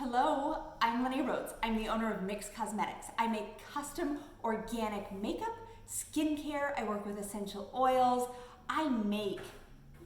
Hello, I'm Lenny Rhodes. I'm the owner of Mix Cosmetics. I make custom organic makeup, skincare, I work with essential oils. I make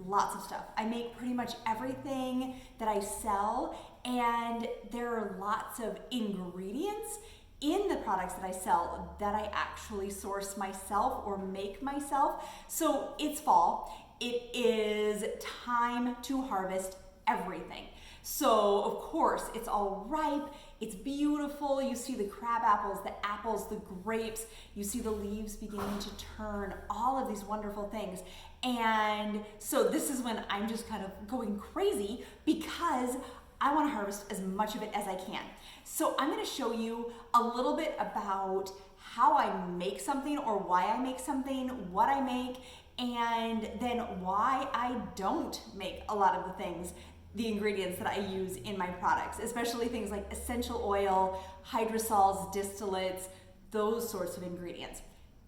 lots of stuff. I make pretty much everything that I sell, and there are lots of ingredients in the products that I sell that I actually source myself or make myself. So it's fall. It is time to harvest everything. So of course it's all ripe, it's beautiful. You see the crab apples, the apples, the grapes, you see the leaves beginning to turn, all of these wonderful things. And so this is when I'm just kind of going crazy because I want to harvest as much of it as I can. So I'm going to show you a little bit about how I make something or why I make something, what I make, and then why I don't make a lot of the things, the ingredients that I use in my products, especially things like essential oil, hydrosols, distillates, those sorts of ingredients.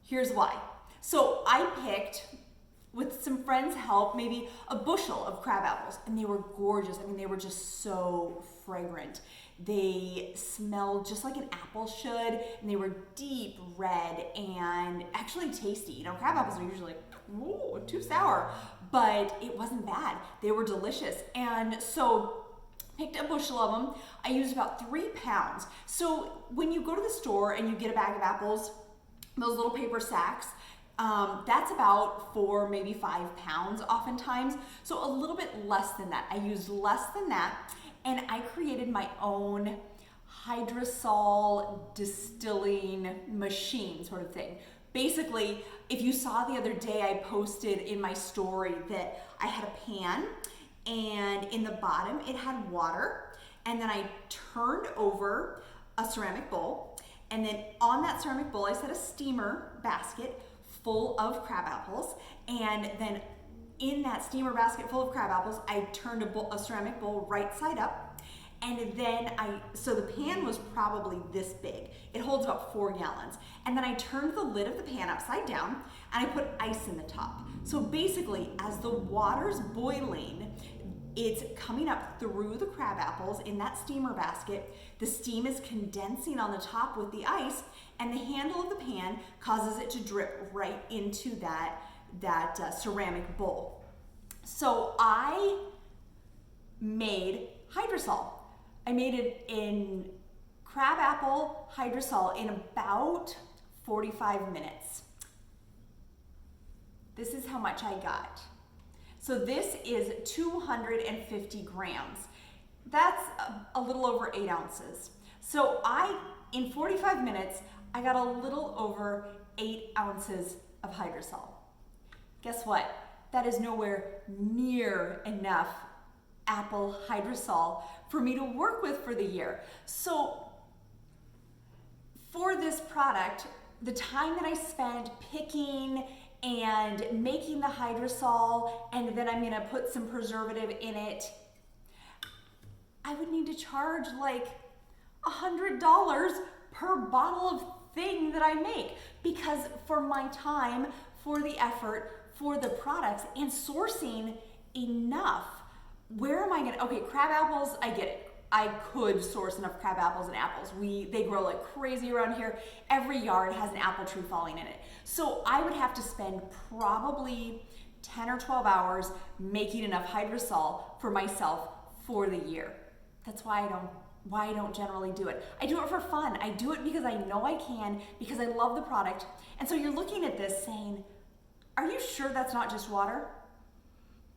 Here's why. So I picked, with some friends' help, maybe a bushel of crab apples, and they were gorgeous. I mean, they were just so fragrant. They smelled just like an apple should, and they were deep red and actually tasty. You know, crab apples are usually like, ooh, too sour, but it wasn't bad. They were delicious. And so picked a bushel of them. I used about 3 pounds. So when you go to the store and you get a bag of apples, those little paper sacks, that's about 4, maybe 5 pounds oftentimes. So a little bit less than that. I used less than that, and I created my own hydrosol distilling machine sort of thing. Basically, if you saw the other day, I posted in my story that I had a pan, and in the bottom it had water, and then I turned over a ceramic bowl, and then on that ceramic bowl I set a steamer basket full of crab apples, and then in that steamer basket full of crab apples, I turned a ceramic bowl right side up, and then so the pan was probably this big. It holds about 4 gallons. And then I turned the lid of the pan upside down, and I put ice in the top. So basically, as the water's boiling, it's coming up through the crab apples in that steamer basket. The steam is condensing on the top with the ice, and the handle of the pan causes it to drip right into that ceramic bowl. So I made hydrosol. I made it in crab apple hydrosol in about 45 minutes. This is how much I got. So this is 250 grams. That's a little over 8 ounces. So in 45 minutes, I got a little over 8 ounces of hydrosol. Guess what? That is nowhere near enough apple hydrosol for me to work with for the year. So for this product, the time that I spent picking and making the hydrosol, and then I'm gonna put some preservative in it, I would need to charge like $100 per bottle of thing that I make, because for my time, for the effort, for the products, and sourcing enough. Where am I gonna, okay, crab apples, I get it. I could source enough crab apples and apples. They grow like crazy around here. Every yard has an apple tree falling in it. So I would have to spend probably 10 or 12 hours making enough hydrosol for myself for the year. That's why I don't generally do it. I do it for fun. I do it because I know I can, because I love the product. And so you're looking at this saying, are you sure that's not just water?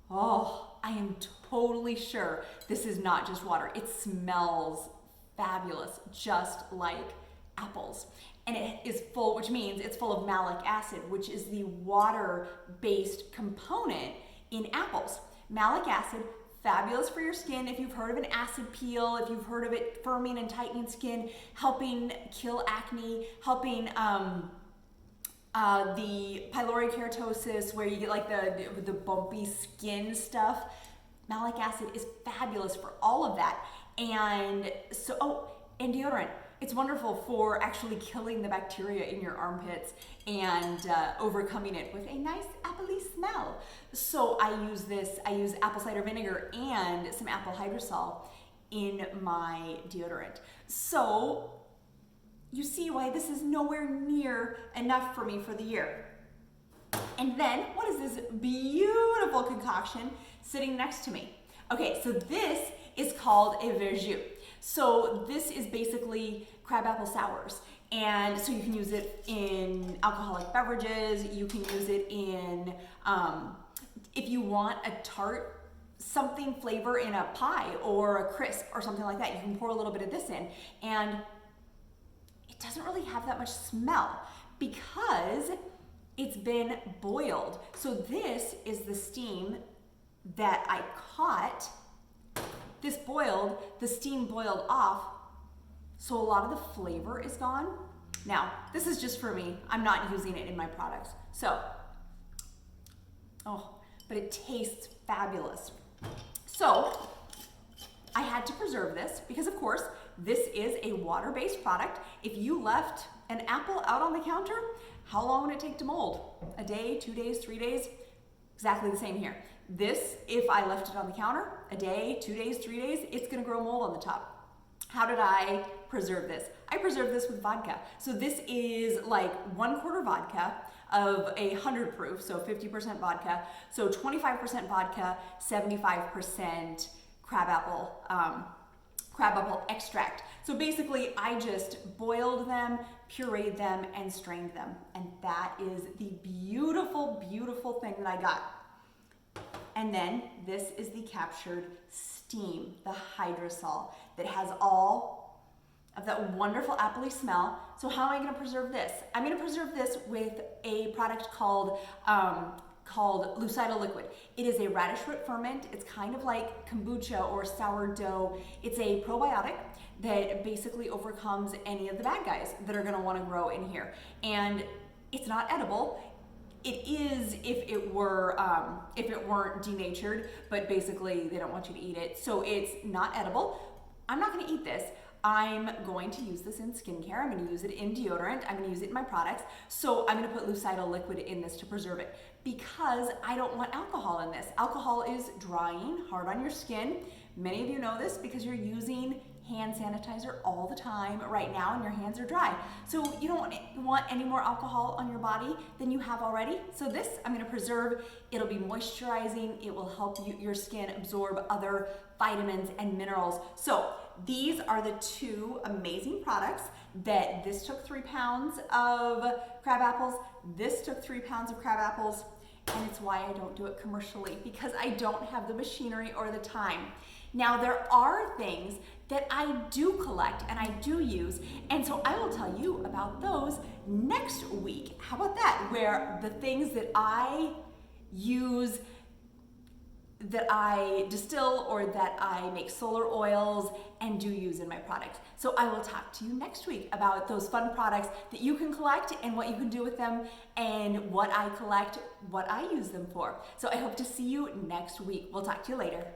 Oh, I am totally sure this is not just water. It smells fabulous, just like apples. And it is full, which means it's full of malic acid, which is the water-based component in apples. Malic acid, fabulous for your skin. If you've heard of an acid peel, if you've heard of it firming and tightening skin, helping kill acne, helping the pylori keratosis, where you get like the bumpy skin stuff. Malic acid is fabulous for all of that. And so, and deodorant. It's wonderful for actually killing the bacteria in your armpits and overcoming it with a nice appley smell. So I use apple cider vinegar and some apple hydrosol in my deodorant. So you see why this is nowhere near enough for me for the year. And then what is this beautiful concoction sitting next to me? Okay, so this is called a verjus. So this is basically crabapple sours. And so you can use it in alcoholic beverages, you can use it in, if you want a tart, something flavor in a pie or a crisp or something like that, you can pour a little bit of this in. And it doesn't really have that much smell because it's been boiled. So this is the steam that I caught. This boiled, the steam boiled off, so a lot of the flavor is gone. Now, this is just for me. I'm not using it in my products. So, but it tastes fabulous. So, I had to preserve this because, of course, this is a water-based product. If you left an apple out on the counter, how long would it take to mold? A day, 2 days, 3 days? Exactly the same here. This, if I left it on the counter, a day, 2 days, 3 days, it's gonna grow mold on the top. How did I preserve this? I preserved this with vodka. So this is like 1/4 vodka of 100 proof, so 50% vodka. So 25% vodka, 75% crabapple extract. So basically I just boiled them, pureed them, and strained them. And that is the beautiful, beautiful thing that I got. And then this is the captured steam, the hydrosol, that has all of that wonderful appley smell. So how am I gonna preserve this? I'm gonna preserve this with a product called lucidal liquid. It is a radish root ferment. It's kind of like kombucha or sourdough. It's a probiotic that basically overcomes any of the bad guys that are gonna wanna grow in here. And it's not edible. It is if it weren't denatured, but basically they don't want you to eat it. So it's not edible. I'm not gonna eat this. I'm going to use this in skincare. I'm gonna use it in deodorant. I'm gonna use it in my products. So I'm gonna put lucidal liquid in this to preserve it because I don't want alcohol in this. Alcohol is drying, hard on your skin. Many of you know this because you're using hand sanitizer all the time right now and your hands are dry. So you don't want any more alcohol on your body than you have already. So this I'm gonna preserve. It'll be moisturizing. It will help your skin absorb other vitamins and minerals. So these are the two amazing products that this took 3 pounds of crab apples. This took 3 pounds of crab apples. And it's why I don't do it commercially because I don't have the machinery or the time. Now there are things that I do collect and I do use, and so I will tell you about those next week. How about that? Where the things that I use, that I distill or that I make solar oils and do use in my products. So I will talk to you next week about those fun products that you can collect and what you can do with them and what I collect, what I use them for. So I hope to see you next week. We'll talk to you later.